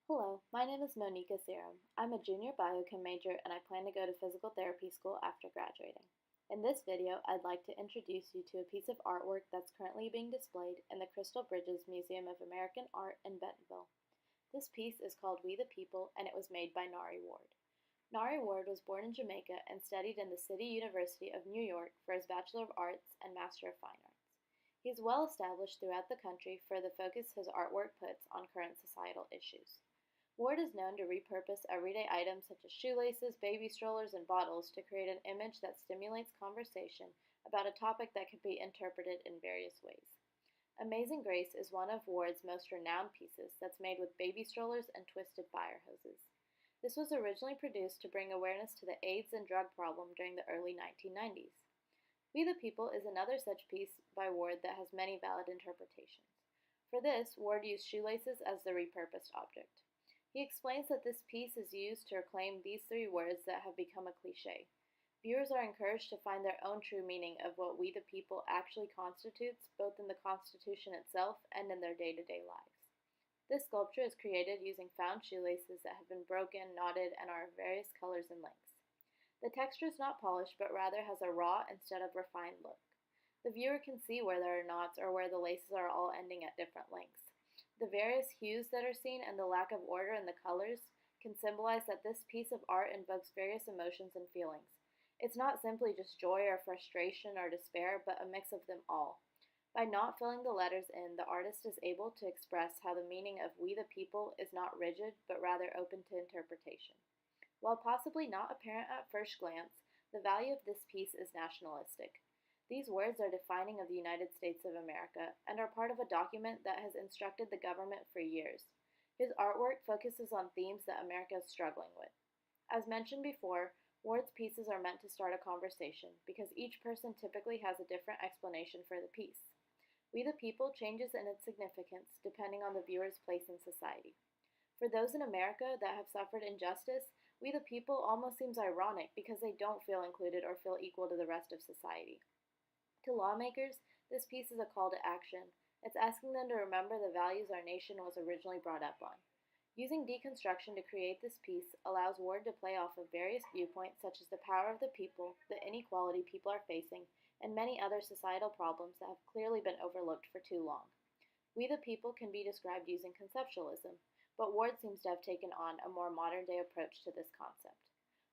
Hello, my name is Monica Serum. I'm a junior biochem major and I plan to go to physical therapy school after graduating. In this video, I'd like to introduce you to a piece of artwork that's currently being displayed in the Crystal Bridges Museum of American Art in Bentonville. This piece is called We the People and it was made by Nari Ward. Nari Ward was born in Jamaica and studied in the City University of New York for his Bachelor of Arts and Master of Fine Arts. He is well established throughout the country for the focus his artwork puts on current societal issues. Ward is known to repurpose everyday items such as shoelaces, baby strollers, and bottles to create an image that stimulates conversation about a topic that can be interpreted in various ways. Amazing Grace is one of Ward's most renowned pieces that's made with baby strollers and twisted fire hoses. This was originally produced to bring awareness to the AIDS and drug problem during the early 1990s. We the People is another such piece by Ward that has many valid interpretations. For this, Ward used shoelaces as the repurposed object. He explains that this piece is used to reclaim these three words that have become a cliche. Viewers are encouraged to find their own true meaning of what we the people actually constitutes, both in the Constitution itself and in their day-to-day lives. This sculpture is created using found shoelaces that have been broken, knotted, and are of various colors and lengths. The texture is not polished, but rather has a raw instead of refined look. The viewer can see where there are knots or where the laces are all ending at different lengths. The various hues that are seen and the lack of order in the colors can symbolize that this piece of art invokes various emotions and feelings. It's not simply just joy or frustration or despair, but a mix of them all. By not filling the letters in, the artist is able to express how the meaning of We the People is not rigid, but rather open to interpretation. While possibly not apparent at first glance, the value of this piece is nationalistic. These words are defining of the United States of America and are part of a document that has instructed the government for years. His artwork focuses on themes that America is struggling with. As mentioned before, Ward's pieces are meant to start a conversation because each person typically has a different explanation for the piece. We the People changes in its significance depending on the viewer's place in society. For those in America that have suffered injustice, We the People almost seems ironic because they don't feel included or feel equal to the rest of society. To lawmakers, this piece is a call to action. It's asking them to remember the values our nation was originally brought up on. Using deconstruction to create this piece allows Ward to play off of various viewpoints such as the power of the people, the inequality people are facing, and many other societal problems that have clearly been overlooked for too long. We the People can be described using conceptualism, but Ward seems to have taken on a more modern-day approach to this concept.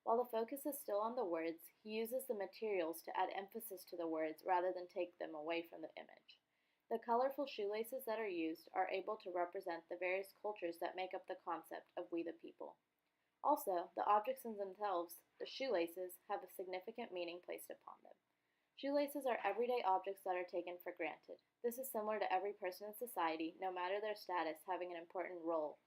While the focus is still on the words, he uses the materials to add emphasis to the words rather than take them away from the image. The colorful shoelaces that are used are able to represent the various cultures that make up the concept of We the People. Also, the objects in themselves, the shoelaces, have a significant meaning placed upon them. Shoelaces are everyday objects that are taken for granted. This is similar to every person in society, no matter their status, having an important role.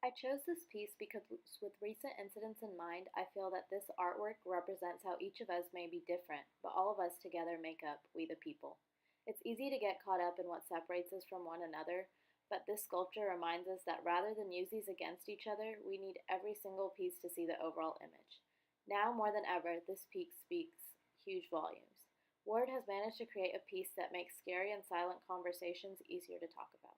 I chose this piece because with recent incidents in mind, I feel that this artwork represents how each of us may be different, but all of us together make up We the People. It's easy to get caught up in what separates us from one another, but this sculpture reminds us that rather than use these against each other, we need every single piece to see the overall image. Now more than ever, this piece speaks huge volumes. Ward has managed to create a piece that makes scary and silent conversations easier to talk about.